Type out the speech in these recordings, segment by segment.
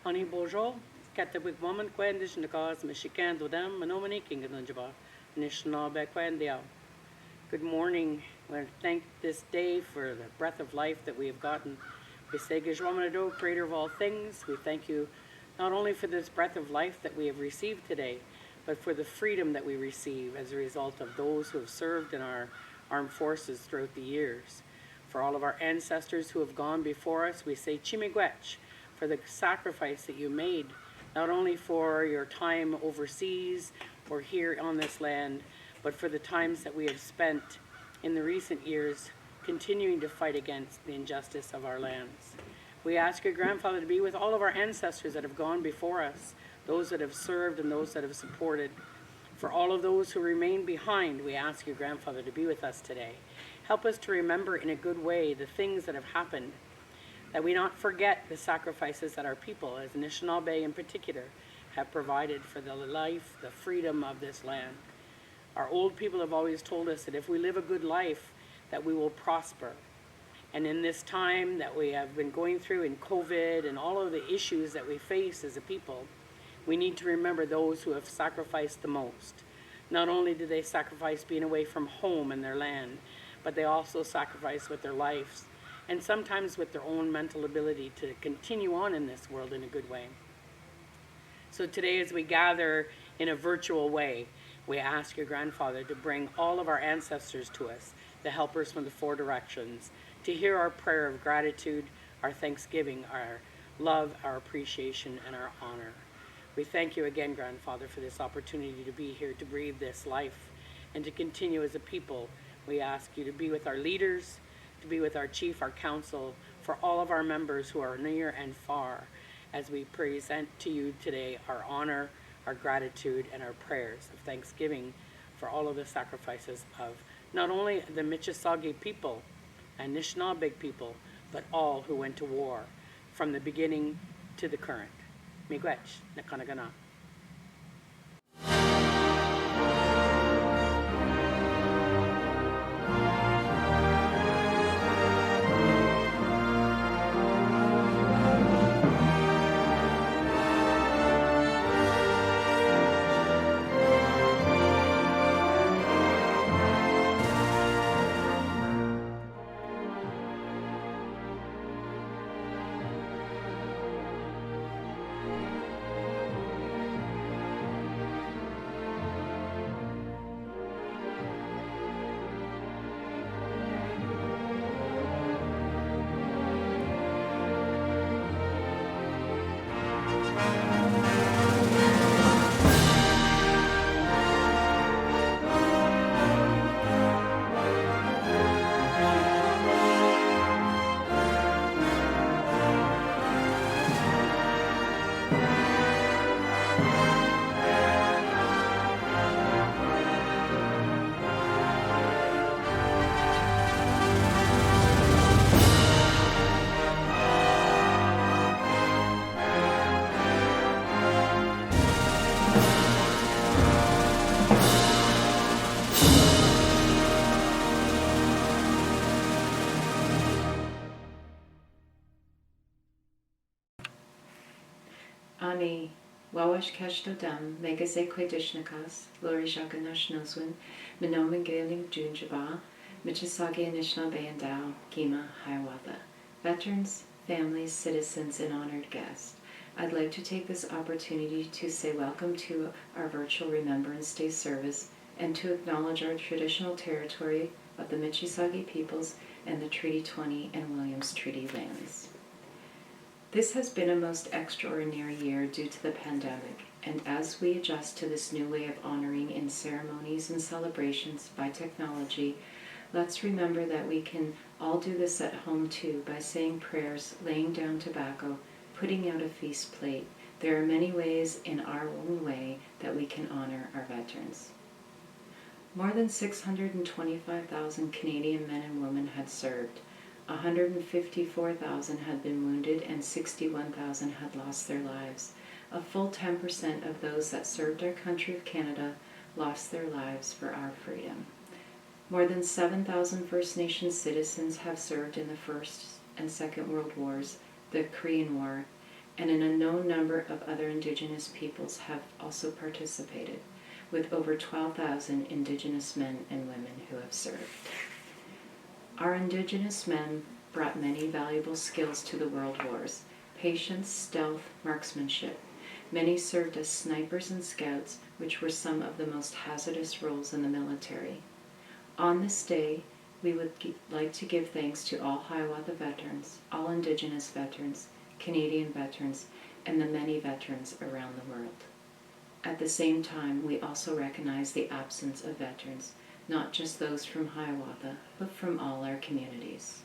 Ani Bojo, Katawik Woman Quendish Nakas, Michigan to them, Manomani King of Dunjaba, Nishna Bequendia. Good morning. I want to thank this day for the breath of life that we have gotten. We say, Gishwamanado, creator of all things, we thank you not only for this breath of life that we have received today, but for the freedom that we receive as a result of those who have served in our armed forces throughout the years. For all of our ancestors who have gone before us, we say, Chimigwech, for the sacrifice that you made, not only for your time overseas or here on this land, but for the times that we have spent in the recent years continuing to fight against the injustice of our lands. We ask your grandfather to be with all of our ancestors that have gone before us, those that have served and those that have supported. For all of those who remain behind, we ask your grandfather to be with us today. Help us to remember in a good way the things that have happened, that we not forget the sacrifices that our people, as Anishinaabe in particular, have provided for the life, the freedom of this land. Our old people have always told us that if we live a good life, that we will prosper. And in this time that we have been going through in COVID and all of the issues that we face as a people, we need to remember those who have sacrificed the most. Not only did they sacrifice being away from home and their land, but they also sacrificed with their lives and sometimes with their own mental ability to continue on in this world in a good way. So today, as we gather in a virtual way, we ask your grandfather to bring all of our ancestors to us, the helpers from the four directions, to hear our prayer of gratitude, our thanksgiving, our love, our appreciation, and our honor. We thank you again, grandfather, for this opportunity to be here to breathe this life and to continue as a people. We ask you to be with our leaders, to be with our chief, our council, for all of our members who are near and far, as we present to you today our honor, our gratitude, and our prayers of thanksgiving for all of the sacrifices of not only the Mississauga people and Anishinaabe people, but all who went to war from the beginning to the current. Miigwech, Nakanagana. Ani Wawash Kashdodam, Megase Quedishnakas, Lori Shakanashnoswin, Minoman Galing Junjaba, Mississauga Anishinaabe and Dow, Gima, Hiawatha. Veterans, families, citizens, and honored guests, I'd like to take this opportunity to say welcome to our virtual Remembrance Day service and to acknowledge our traditional territory of the Mississauga peoples and the Treaty 20 and Williams Treaty lands. This has been a most extraordinary year due to the pandemic, and as we adjust to this new way of honoring in ceremonies and celebrations by technology, let's remember that we can all do this at home too by saying prayers, laying down tobacco, putting out a feast plate. There are many ways in our own way that we can honor our veterans. More than 625,000 Canadian men and women had served. 154,000 had been wounded and 61,000 had lost their lives. A full 10% of those that served our country of Canada lost their lives for our freedom. More than 7,000 First Nations citizens have served in the First and Second World Wars, the Korean War, and an unknown number of other Indigenous peoples have also participated, with over 12,000 Indigenous men and women who have served. Our Indigenous men brought many valuable skills to the world wars: patience, stealth, marksmanship. Many served as snipers and scouts, which were some of the most hazardous roles in the military. On this day, we would like to give thanks to all Hiawatha veterans, all Indigenous veterans, Canadian veterans, and the many veterans around the world. At the same time, we also recognize the absence of veterans, not just those from Hiawatha, but from all our communities.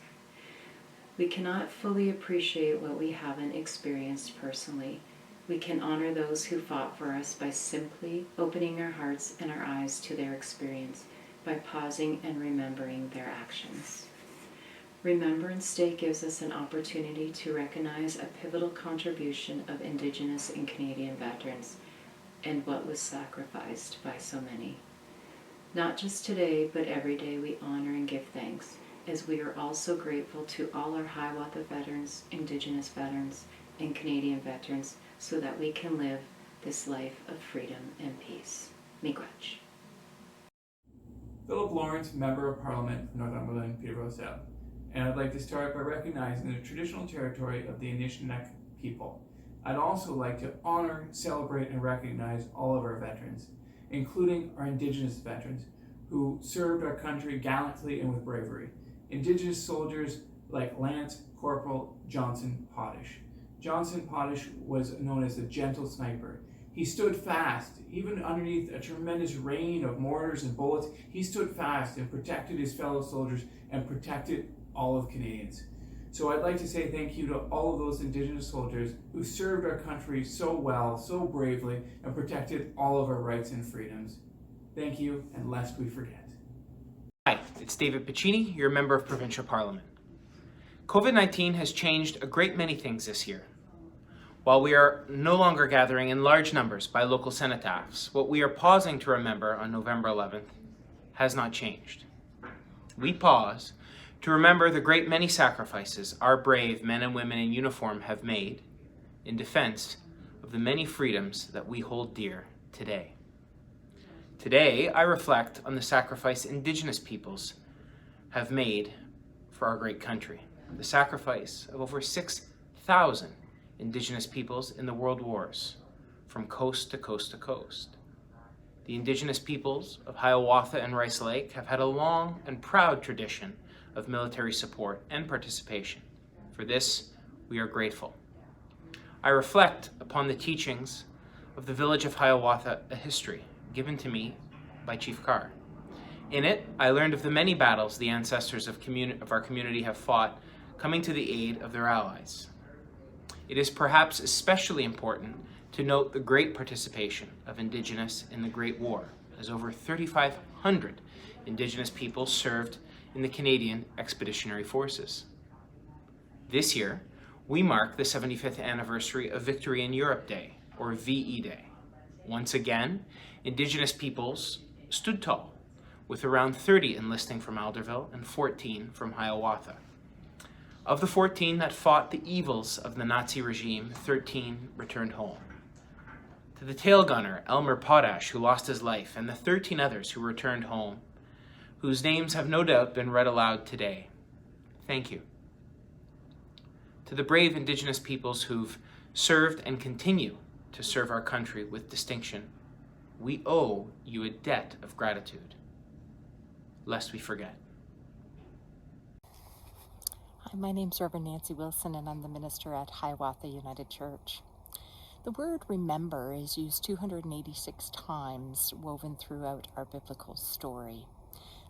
We cannot fully appreciate what we haven't experienced personally. We can honor those who fought for us by simply opening our hearts and our eyes to their experience, by pausing and remembering their actions. Remembrance Day gives us an opportunity to recognize a pivotal contribution of Indigenous and Canadian veterans and what was sacrificed by so many. Not just today, but every day we honor and give thanks, as we are also grateful to all our Hiawatha veterans, Indigenous veterans, and Canadian veterans, so that we can live this life of freedom and peace. Miigwech. Philip Lawrence, Member of Parliament for Northumberland, Peterborough South. And I'd like to start by recognizing the traditional territory of the Anishinaabe people. I'd also like to honor, celebrate, and recognize all of our veterans, including our Indigenous veterans who served our country gallantly and with bravery. Indigenous soldiers like Lance Corporal Johnson Potash. Johnson Potash was known as the gentle sniper. He stood fast, even underneath a tremendous rain of mortars and bullets. He stood fast and protected his fellow soldiers and protected all of Canadians. So I'd like to say thank you to all of those Indigenous soldiers who served our country so well, so bravely, and protected all of our rights and freedoms. Thank you, and lest we forget. Hi, it's David Piccini, your Member of Provincial Parliament. COVID-19 has changed a great many things this year. While we are no longer gathering in large numbers by local cenotaphs, what we are pausing to remember on November 11th has not changed. We pause to remember the great many sacrifices our brave men and women in uniform have made in defense of the many freedoms that we hold dear today. Today, I reflect on the sacrifice Indigenous peoples have made for our great country. The sacrifice of over 6,000 Indigenous peoples in the world wars, from coast to coast to coast. The Indigenous peoples of Hiawatha and Rice Lake have had a long and proud tradition of military support and participation. For this, we are grateful. I reflect upon the teachings of the village of Hiawatha, a history given to me by Chief Carr. In it, I learned of the many battles the ancestors of our community have fought, coming to the aid of their allies. It is perhaps especially important to note the great participation of Indigenous in the Great War, as over 3,500 Indigenous people served in the Canadian Expeditionary Forces. This year, we mark the 75th anniversary of Victory in Europe Day, or VE Day. Once again, Indigenous peoples stood tall, with around 30 enlisting from Alderville and 14 from Hiawatha. Of the 14 that fought the evils of the Nazi regime, 13 returned home. To the tail gunner, Elmer Potash, who lost his life, and the 13 others who returned home, whose names have no doubt been read aloud today, thank you. To the brave Indigenous peoples who've served and continue to serve our country with distinction, we owe you a debt of gratitude, lest we forget. Hi, my name's Reverend Nancy Wilson, and I'm the minister at Hiawatha United Church. The word remember is used 286 times woven throughout our biblical story.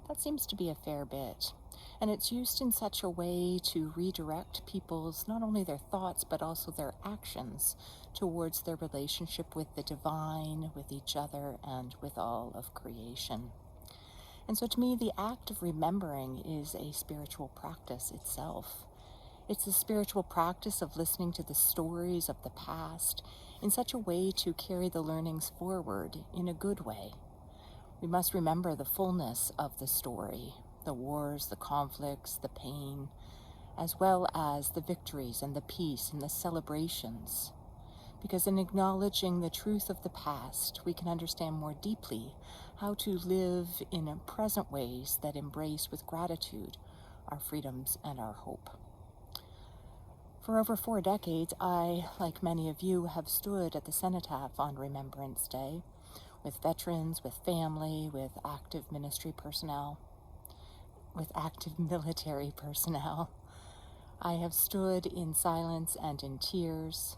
That seems to be a fair bit, and it's used in such a way to redirect people's, not only their thoughts, but also their actions towards their relationship with the divine, with each other, and with all of creation. And so to me, the act of remembering is a spiritual practice itself. It's the spiritual practice of listening to the stories of the past in such a way to carry the learnings forward in a good way. We must remember the fullness of the story, the wars, the conflicts, the pain, as well as the victories and the peace and the celebrations. Because in acknowledging the truth of the past, we can understand more deeply how to live in present ways that embrace with gratitude our freedoms and our hope. For over 4 decades, I, like many of you, have stood at the cenotaph on Remembrance Day with veterans, with family, with active ministry personnel, with active military personnel. I have stood in silence and in tears.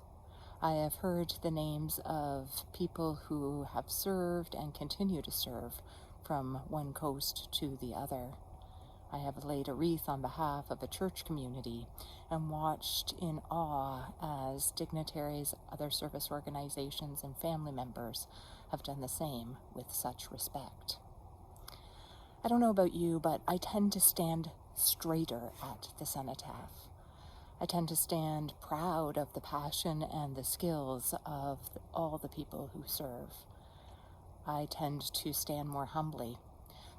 I have heard the names of people who have served and continue to serve from one coast to the other. I have laid a wreath on behalf of a church community and watched in awe as dignitaries, other service organizations, and family members have done the same with such respect. I don't know about you, but I tend to stand straighter at the cenotaph. I tend to stand proud of the passion and the skills of all the people who serve. I tend to stand more humbly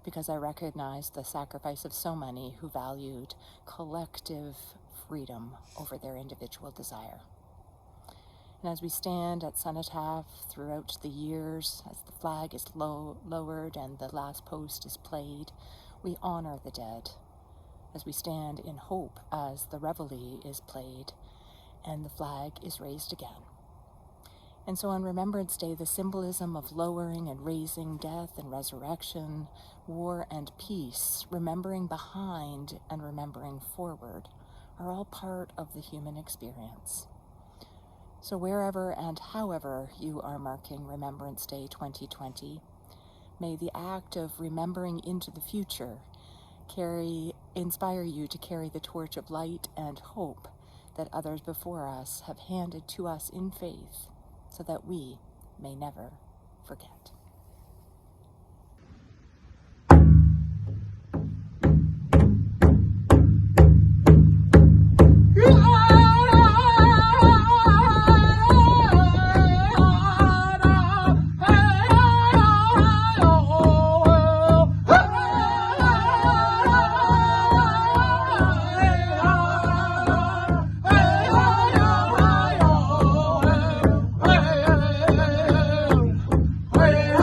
because I recognize the sacrifice of so many who valued collective freedom over their individual desire. And as we stand at cenotaph throughout the years, as the flag is lowered and the last post is played, we honor the dead. As we stand in hope as the reveille is played and the flag is raised again. And so on Remembrance Day, the symbolism of lowering and raising, death and resurrection, war and peace, remembering behind and remembering forward, are all part of the human experience. So wherever and however you are marking Remembrance Day 2020, may the act of remembering into the future inspire you to carry the torch of light and hope that others before us have handed to us in faith, so that we may never forget. Hey!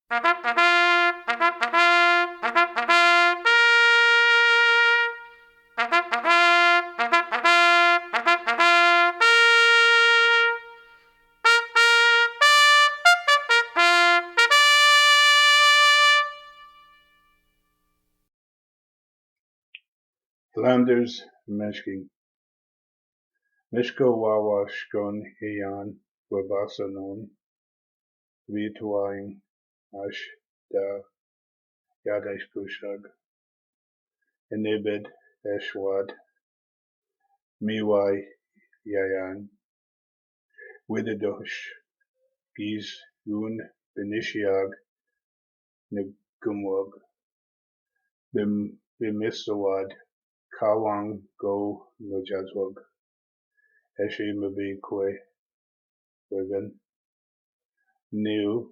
Flanders Meshking Mishko Wawashkon Heyan Wabasanon Vituaing Ash Da Yadesh Pushag Enibid Eshwad Miwai Yayan Wididosh Giz Un Benishiag Nagumwag Bimisawad Kawang Go Nojazwag Eshi Mabi Kwe Wigan New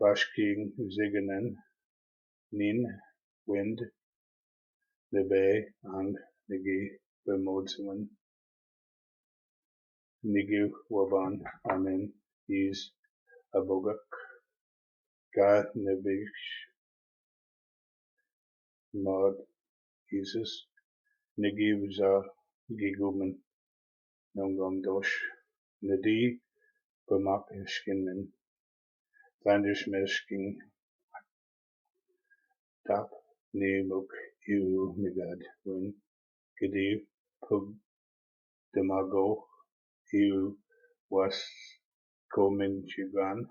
Bashking Ziganen Nin Wind Nebe Ang Nigi Bemodsuan Nigi Waban Amen Is Abogak Ga Nebish Mod Jesus Nigi Vza Giguman Nongom Dosh Nadi Bamak Eshkinen Flanders Meshking Tap Nemuk Iu Nigad Win Gedi Pug Demago Iu Was Komin Chigan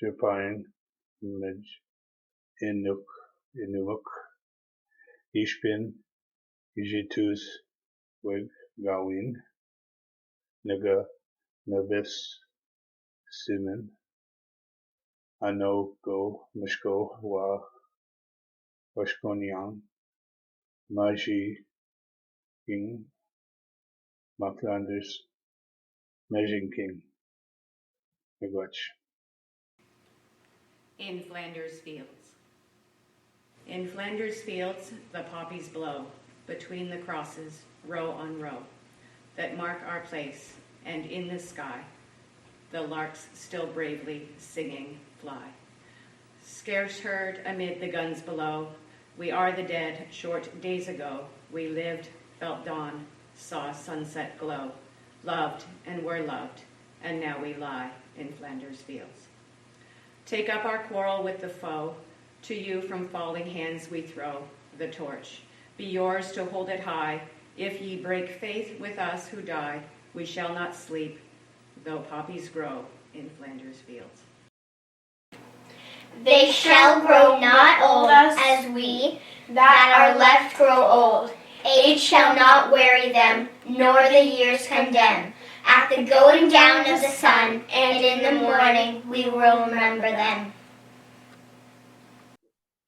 Shapine Mij Inuk Ishpin Ijitus Wig Gawin Naga Navis Simen Ano Go Mishko Wa Washkonyang Maji King Maklanders Mejing King Miigwech. In Flanders Fields. In Flanders Fields the poppies blow, between the crosses, row on row, that mark our place, and in the sky the larks still bravely singing fly. Scarce heard amid the guns below, we are the dead, short days ago, we lived, felt dawn, saw sunset glow, loved and were loved, and now we lie in Flanders Fields. Take up our quarrel with the foe, to you from falling hands we throw the torch. Be yours to hold it high, if ye break faith with us who die, we shall not sleep, though poppies grow in Flanders Fields. They shall grow not old as we that are left grow old. Age shall not weary them, nor the years condemn. At the going down of the sun, and in the morning, we will remember them.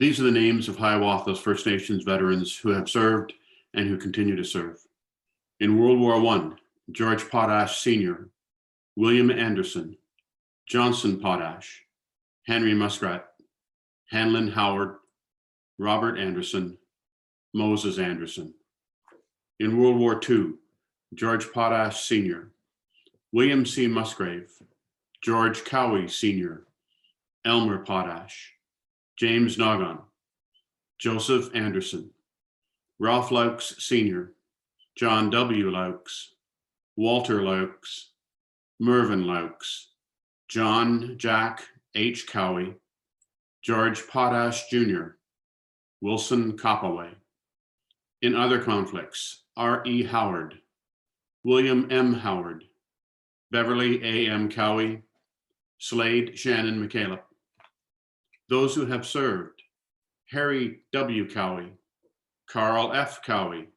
These are the names of Hiawatha's First Nations veterans who have served and who continue to serve. In World War I, George Potash Sr., William Anderson, Johnson Potash, Henry Muskrat, Hanlon Howard, Robert Anderson, Moses Anderson. In World War II, George Potash Sr., William C. Musgrave, George Cowie Sr., Elmer Potash, James Nogon, Joseph Anderson, Ralph Laux Sr., John W. Laux, Walter Laux, Mervyn Laux, John Jack H. Cowie, George Potash Jr., Wilson Coppaway. In other conflicts, R. E. Howard, William M. Howard, Beverly A. M. Cowie, Slade Shannon McCaleb. Those who have served: Harry W. Cowie, Carl F. Cowie,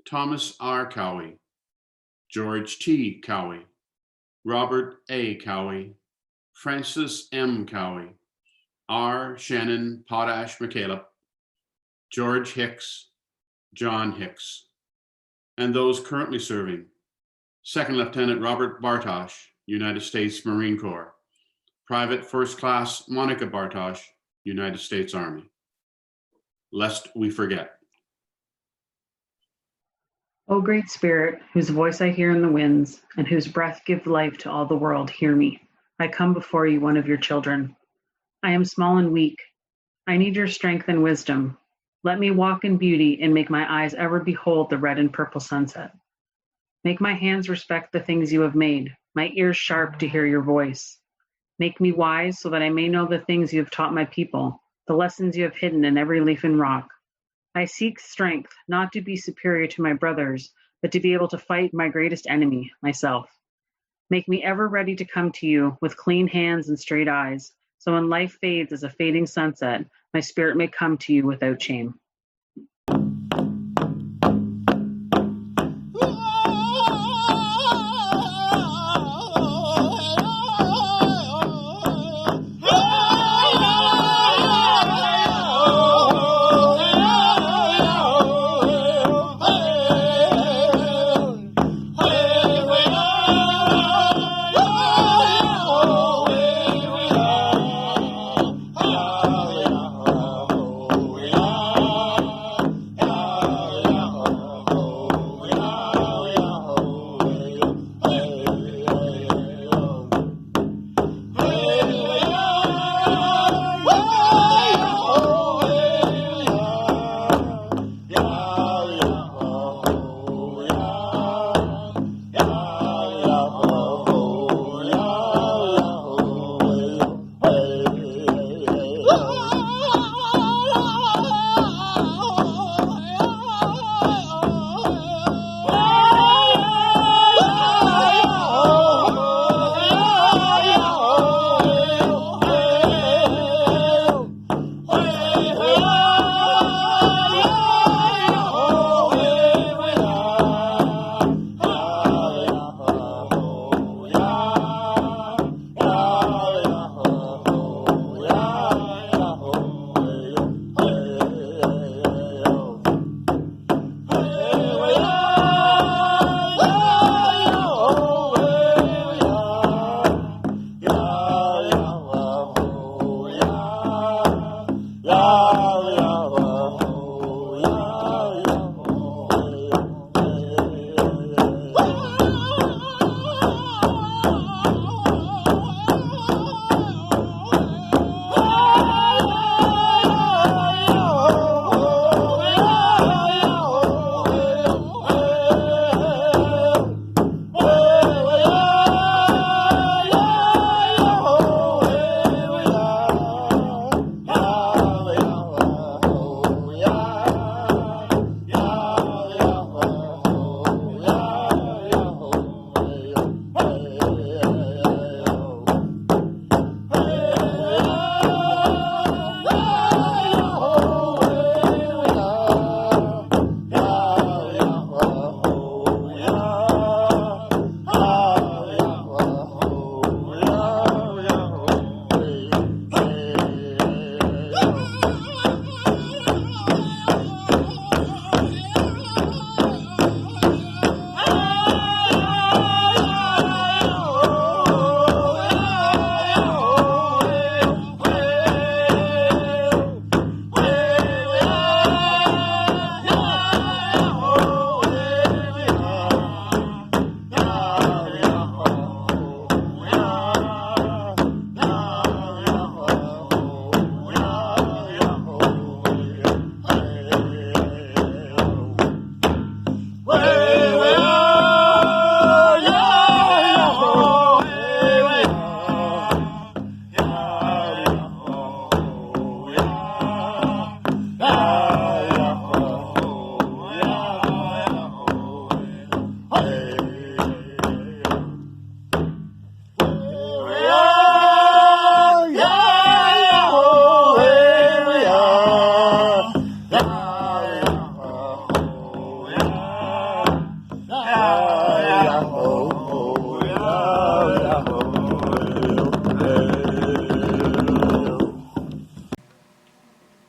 Thomas R. Cowie, George T. Cowie, Robert A. Cowie, Francis M. Cowie, R. Shannon Potash McCaleb, George Hicks, John Hicks. And those currently serving: Second Lieutenant Robert Bartosh, United States Marine Corps, Private First Class Monica Bartosh, United States Army. Lest we forget. O Great Spirit, whose voice I hear in the winds, and whose breath give life to all the world, hear me. I come before you, one of your children. I am small and weak. I need your strength and wisdom. Let me walk in beauty and make my eyes ever behold the red and purple sunset. Make my hands respect the things you have made, my ears sharp to hear your voice. Make me wise so that I may know the things you have taught my people, the lessons you have hidden in every leaf and rock. I seek strength, not to be superior to my brothers, but to be able to fight my greatest enemy, myself. Make me ever ready to come to you with clean hands and straight eyes, so when life fades as a fading sunset, my spirit may come to you without shame.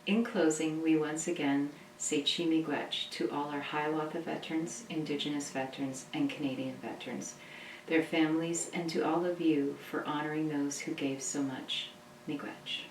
In closing, we once again say Chi Miigwech to all our Hiawatha veterans, Indigenous veterans, and Canadian veterans, their families, and to all of you for honoring those who gave so much. Miigwech.